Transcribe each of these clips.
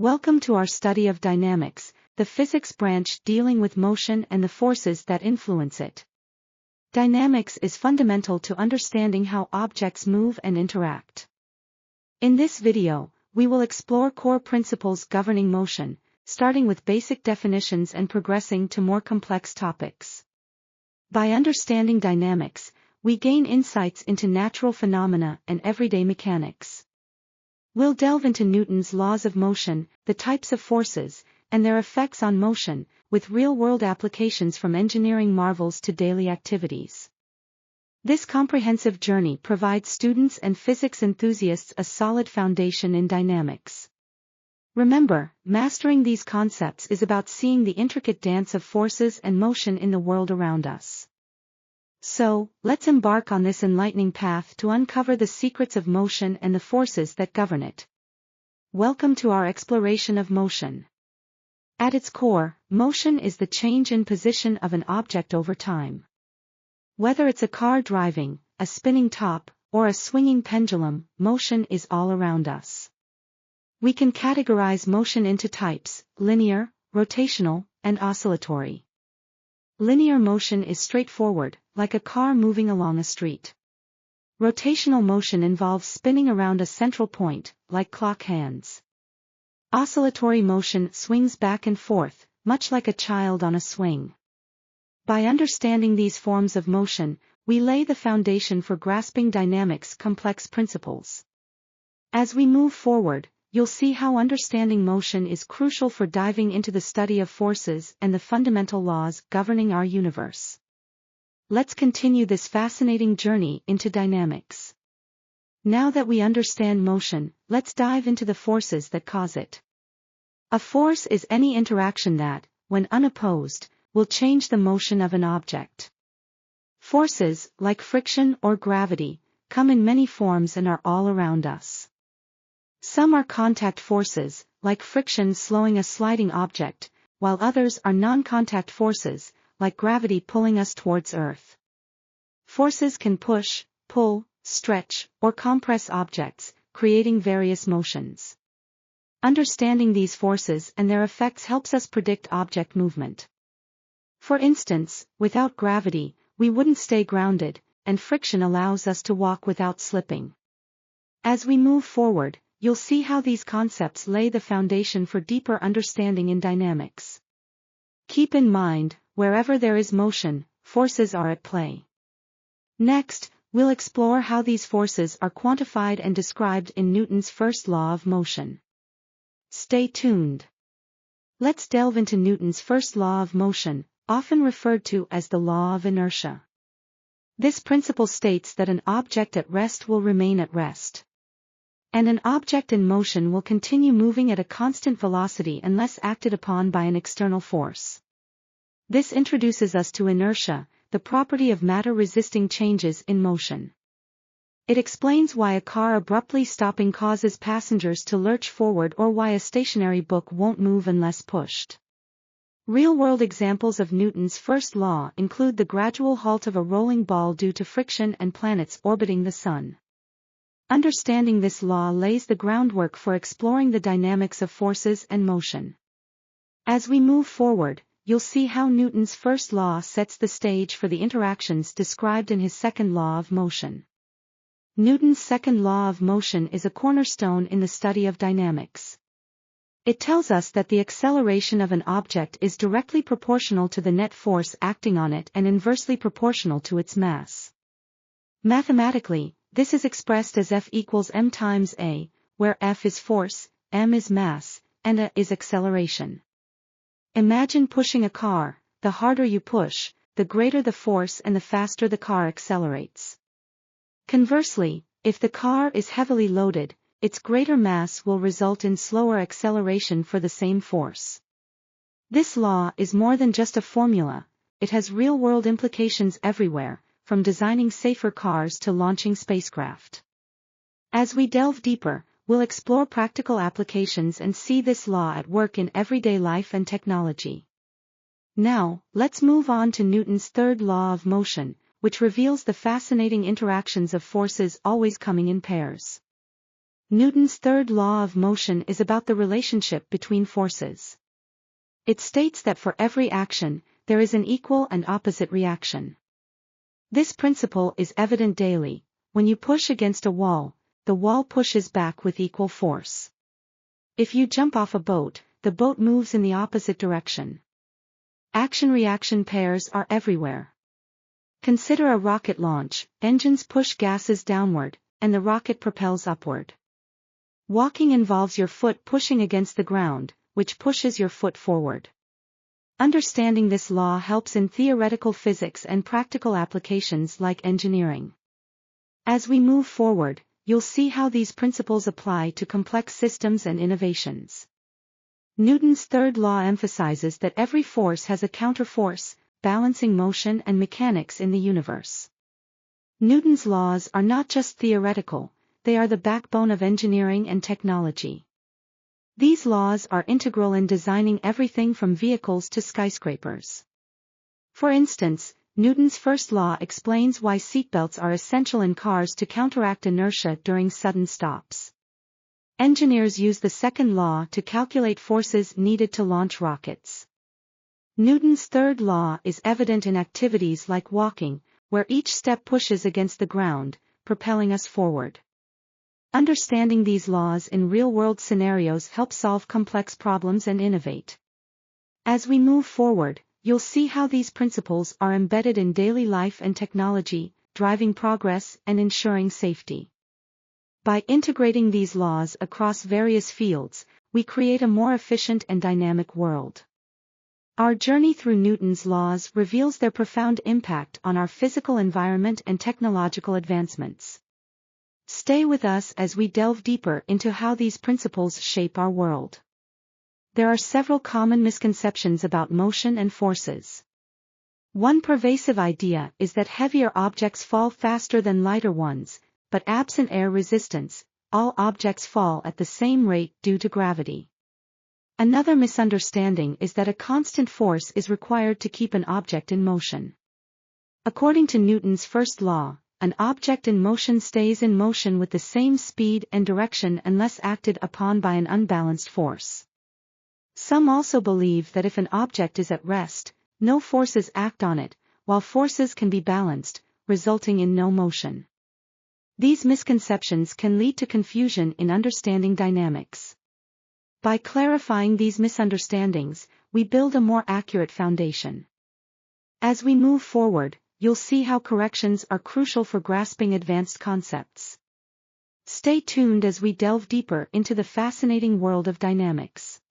Welcome to our study of dynamics, the physics branch dealing with motion and the forces that influence it. Dynamics is fundamental to understanding how objects move and interact. In this video, we will explore core principles governing motion, starting with basic definitions and progressing to more complex topics. By understanding dynamics, we gain insights into natural phenomena and everyday mechanics. We'll delve into Newton's laws of motion, the types of forces, and their effects on motion, with real-world applications from engineering marvels to daily activities. This comprehensive journey provides students and physics enthusiasts a solid foundation in dynamics. Remember, mastering these concepts is about seeing the intricate dance of forces and motion in the world around us. So, let's embark on this enlightening path to uncover the secrets of motion and the forces that govern it. Welcome to our exploration of motion. At its core, motion is the change in position of an object over time. Whether it's a car driving, a spinning top, or a swinging pendulum, motion is all around us. We can categorize motion into types: linear, rotational, and oscillatory. Linear motion is straightforward, like a car moving along a street. Rotational motion involves spinning around a central point, like clock hands. Oscillatory motion swings back and forth, much like a child on a swing. By understanding these forms of motion, we lay the foundation for grasping dynamics' complex principles. As we move forward, you'll see how understanding motion is crucial for diving into the study of forces and the fundamental laws governing our universe. Let's continue this fascinating journey into dynamics. Now that we understand motion, let's dive into the forces that cause it. A force is any interaction that, when unopposed, will change the motion of an object. Forces, like friction or gravity, come in many forms and are all around us. Some are contact forces, like friction slowing a sliding object, while others are non-contact forces, like gravity pulling us towards Earth. Forces can push, pull, stretch, or compress objects, creating various motions. Understanding these forces and their effects helps us predict object movement. For instance, without gravity, we wouldn't stay grounded, and friction allows us to walk without slipping. As we move forward, you'll see how these concepts lay the foundation for deeper understanding in dynamics. Keep in mind, wherever there is motion, forces are at play. Next, we'll explore how these forces are quantified and described in Newton's first law of motion. Stay tuned. Let's delve into Newton's first law of motion, often referred to as the law of inertia. This principle states that an object at rest will remain at rest. And an object in motion will continue moving at a constant velocity unless acted upon by an external force. This introduces us to inertia, the property of matter resisting changes in motion. It explains why a car abruptly stopping causes passengers to lurch forward or why a stationary book won't move unless pushed. Real-world examples of Newton's first law include the gradual halt of a rolling ball due to friction and planets orbiting the Sun. Understanding this law lays the groundwork for exploring the dynamics of forces and motion. As we move forward, you'll see how Newton's first law sets the stage for the interactions described in his second law of motion. Newton's second law of motion is a cornerstone in the study of dynamics. It tells us that the acceleration of an object is directly proportional to the net force acting on it and inversely proportional to its mass. Mathematically, this is expressed as F equals m times a, where F is force, m is mass, and a is acceleration. Imagine pushing a car. The harder you push, the greater the force and the faster the car accelerates. Conversely, if the car is heavily loaded, its greater mass will result in slower acceleration for the same force. This law is more than just a formula, it has real-world implications everywhere, from designing safer cars to launching spacecraft. As we delve deeper, we'll explore practical applications and see this law at work in everyday life and technology. Now, let's move on to Newton's third law of motion, which reveals the fascinating interactions of forces always coming in pairs. Newton's third law of motion is about the relationship between forces. It states that for every action, there is an equal and opposite reaction. This principle is evident daily. When you push against a wall, the wall pushes back with equal force. If you jump off a boat, the boat moves in the opposite direction. Action-reaction pairs are everywhere. Consider a rocket launch. Engines push gases downward, and the rocket propels upward. Walking involves your foot pushing against the ground, which pushes your foot forward. Understanding this law helps in theoretical physics and practical applications like engineering. As we move forward, you'll see how these principles apply to complex systems and innovations. Newton's third law emphasizes that every force has a counterforce, balancing motion and mechanics in the universe. Newton's laws are not just theoretical, they are the backbone of engineering and technology. These laws are integral in designing everything from vehicles to skyscrapers. For instance, Newton's first law explains why seatbelts are essential in cars to counteract inertia during sudden stops. Engineers use the second law to calculate forces needed to launch rockets. Newton's third law is evident in activities like walking, where each step pushes against the ground, propelling us forward. Understanding these laws in real-world scenarios helps solve complex problems and innovate. As we move forward, you'll see how these principles are embedded in daily life and technology, driving progress and ensuring safety. By integrating these laws across various fields, we create a more efficient and dynamic world. Our journey through Newton's laws reveals their profound impact on our physical environment and technological advancements. Stay with us as we delve deeper into how these principles shape our world. There are several common misconceptions about motion and forces. One pervasive idea is that heavier objects fall faster than lighter ones, but absent air resistance, all objects fall at the same rate due to gravity. Another misunderstanding is that a constant force is required to keep an object in motion. According to Newton's first law, an object in motion stays in motion with the same speed and direction unless acted upon by an unbalanced force. Some also believe that if an object is at rest, no forces act on it, while forces can be balanced, resulting in no motion. These misconceptions can lead to confusion in understanding dynamics. By clarifying these misunderstandings, we build a more accurate foundation. As we move forward, you'll see how corrections are crucial for grasping advanced concepts. Stay tuned as we delve deeper into the fascinating world of dynamics.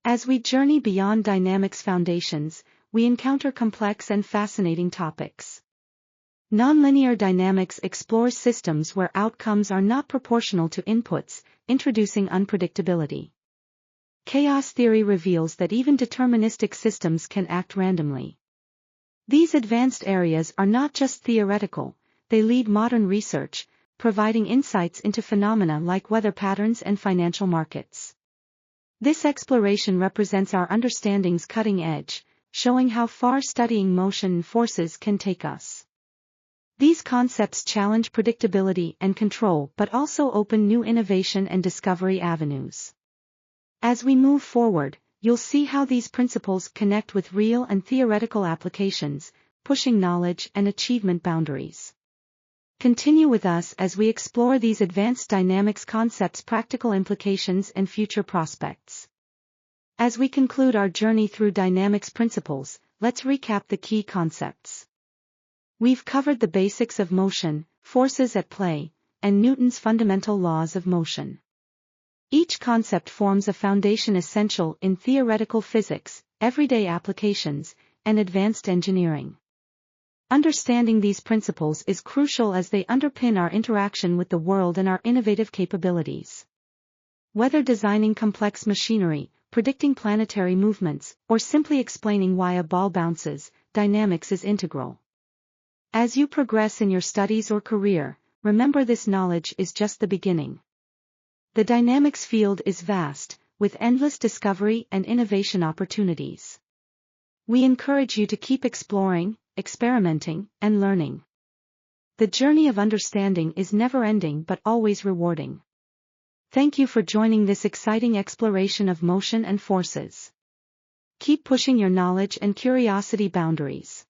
As we journey beyond dynamics foundations, we encounter complex and fascinating topics. Nonlinear dynamics explores systems where outcomes are not proportional to inputs, introducing unpredictability. Chaos theory reveals that even deterministic systems can act randomly. These advanced areas are not just theoretical, they lead modern research, providing insights into phenomena like weather patterns and financial markets. This exploration represents our understanding's cutting edge, showing how far studying motion and forces can take us. These concepts challenge predictability and control but also open new innovation and discovery avenues. As we move forward, you'll see how these principles connect with real and theoretical applications, pushing knowledge and achievement boundaries. Continue with us as we explore these advanced dynamics concepts' practical implications and future prospects. As we conclude our journey through dynamics principles, let's recap the key concepts. We've covered the basics of motion, forces at play, and Newton's fundamental laws of motion. Each concept forms a foundation essential in theoretical physics, everyday applications, and advanced engineering. Understanding these principles is crucial as they underpin our interaction with the world and our innovative capabilities. Whether designing complex machinery, predicting planetary movements, or simply explaining why a ball bounces, dynamics is integral. As you progress in your studies or career, remember this knowledge is just the beginning. The dynamics field is vast, with endless discovery and innovation opportunities. We encourage you to keep exploring, experimenting, and learning. The journey of understanding is never-ending but always rewarding. Thank you for joining this exciting exploration of motion and forces. Keep pushing your knowledge and curiosity boundaries.